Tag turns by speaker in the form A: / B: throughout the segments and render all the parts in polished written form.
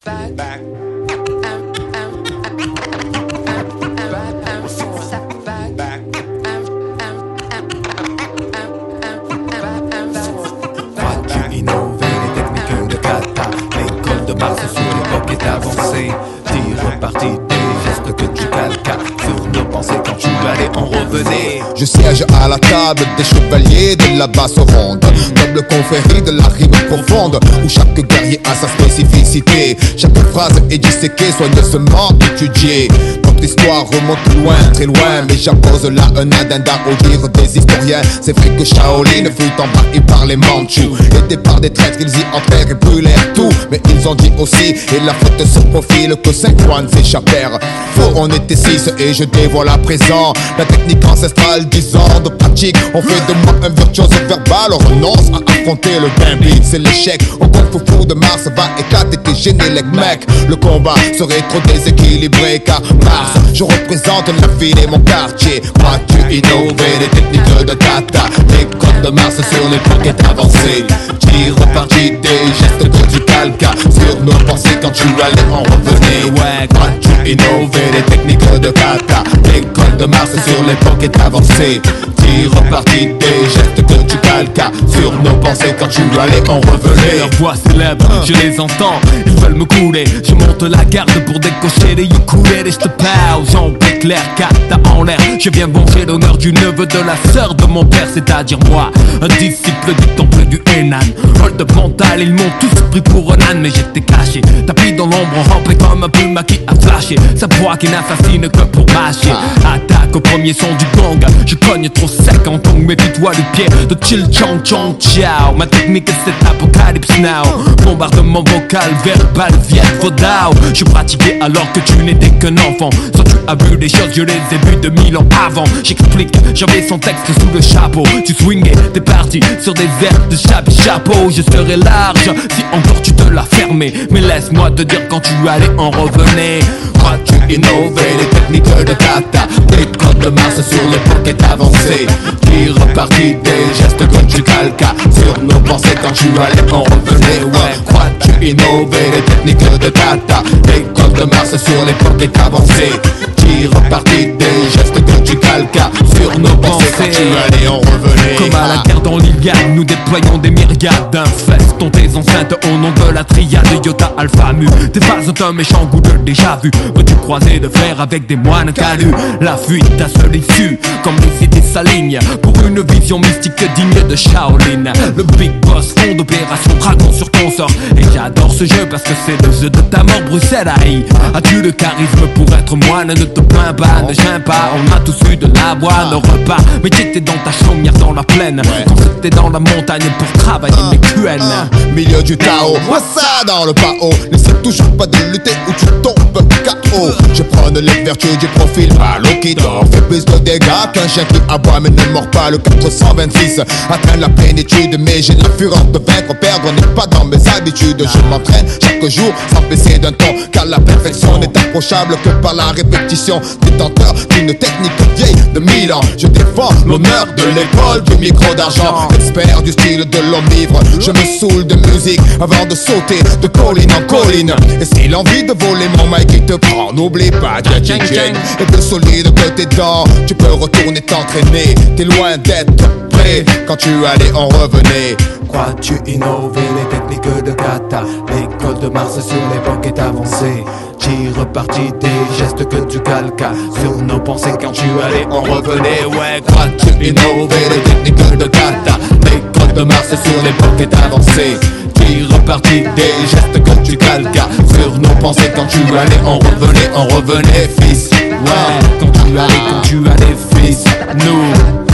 A: Crois-tu innover les techniques de kata? L'école de Mars sur l'époque est avancée. Tire parti des gestes que tu calques sur nos pensées quand tu allais en revenais.
B: Je siège à la table des chevaliers de la basse ronde, noble confrérie de la rime profonde, où chaque guerrier a sa spécificité. Chaque phrase est disséquée, soigneusement étudiée. Notre histoire remonte loin, très loin, mais j'impose là un addenda au dire des historiens. C'est vrai que Shaolin fut envahi par les Mandchous, aidés par des traîtres, ils y entrèrent et brûlèrent tout. Mais ils ont dit aussi, et la faute se profile, que 5 moines s'échappèrent. Faux, on était 6 et je dévoile à présent la technique ancestrale, 10 ans de pratique. On fait de moi un virtuose verbal, on renonce à affronter le gambling, c'est l'échec. Au kung fu de Mars va éclater tes génériques, mec. Le combat serait trop déséquilibré car Mars, je représente la ville et mon quartier. Crois-tu innover les techniques de kata? L'école de Mars sur l'époque est avancée. Tire parti des gestes que tu calques sur nos pensées quand tu allais en revenir. Ouais, crois-tu innover les techniques de kata? L'école de Mars sur l'époque est avancée. Tire parti des gestes que tu calques sur nos pensées quand tu allais en revenir.
C: Leur voix célèbre, je les entends, ils veulent me couler. Je monte la garde pour décocher les ukulélés. Je te parle, j'en clair, kata en l'air. Je viens venger l'honneur du neveu de la sœur de mon père, c'est-à-dire moi, un disciple du temple du Henan. Hold de mental, ils m'ont tous pris pour un âne, mais j'étais caché, tapis dans l'ombre, rampé comme un puma qui a flashé. Sa proie qui n'assassine que pour mâcher. Attaque au premier son du gong, je cogne trop sec en tongue, méfie-toi du pied de chill chong chong ciao. Ma technique c'est apocalypse now. Bombardement vocal, verbal, viet vodao. Je pratiquais alors que tu n'étais qu'un enfant. Soit tu as vu des choses, je les ai vues de 1000 ans avant. J'explique, j'avais son texte sous le chapeau. Tu swingais, t'es parti sur des airs de chapeau. Je serais large si encore tu te l'as fermé. Mais laisse-moi te dire quand tu allais en revenir.
A: Crois-tu innover les techniques de kata? L'école de Mars sur l'époque est avancée. Tire parti des gestes que tu calques sur nos pensées quand tu allais en revenir. Ouais, crois-tu innover les techniques de kata? L'école de Mars sur l'époque est avancée. Tire parti des gestes que tu calques sur nos pensées quand tu allais en revenir.
C: Comme à la guerre dans l'Iliade, nous déployons des myriades d'infestes. Tes enceintes au nom de la triade Iota Alpha Mu. Tes phases ont un méchant goût de déjà vu. Veux-tu croiser de fer avec des moines calus? La fuite à seule issue, comme les cités s'alignent pour une vision mystique digne de Shaolin. Le Big Boss fond d'opération dragon sur ton sort. Et j'adore ce jeu parce que c'est le jeu de ta mort. Bruxelles aïe. As-tu le charisme pour être moine? Ne te plains pas, ne gêne pas. On a tous eu de l'avoine au repas. Mais t'étais dans ta chaumière dans la plaine, quand t'étais dans la montagne pour travailler mes QN.
B: Milieu du Tao, moi ça dans le Pao. N'essaie toujours pas de lutter ou tu tombes KO. Je prends les vertus du profil malo qui dort. Fait plus de dégâts qu'un chien qui aboie mais ne mord pas. Le 426 atteint la plénitude, mais j'ai la fureur de vaincre. Perdre n'est pas dans mes habitudes. Je m'entraîne chaque jour sans baisser d'un ton, car la perfection n'est approchable que par la répétition. Détenteur d'une technique vieille de 1000 ans, je défends l'honneur de l'école du micro d'argent. Expert du style de l'homme ivre, je me saoule de musique avant de sauter de colline en colline. Et si l'envie de voler mon mic qui te prend, n'oublie pas Jing Jing. Et de solide que t'es dans, tu peux retourner t'entraîner. T'es loin d'être prêt quand tu allais en revenir.
A: Crois-tu innover les techniques de kata? L'école de Mars sur l'époque est avancée. Tire parti des gestes que tu calques sur nos pensées quand tu allais en revenir. Ouais, crois-tu innover les techniques de kata? L'école de Mars sur l'époque est avancée. Tire parti des gestes que tu calques sur nos pensées quand tu allais en revenir, fils. Ouais, quand tu allais, fils. Nous,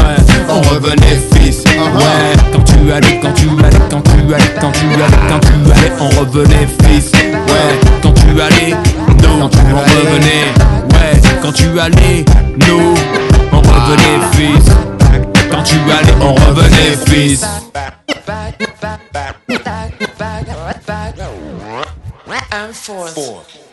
A: ouais, on revenait, fils. Ouais, quand tu allais, on revenait, fils. Ouais, quand tu allais, nous, on revenait. Ouais, quand tu allais, nous, on revenait, fils. Quand tu allais, on revenait, fils.
D: And forth.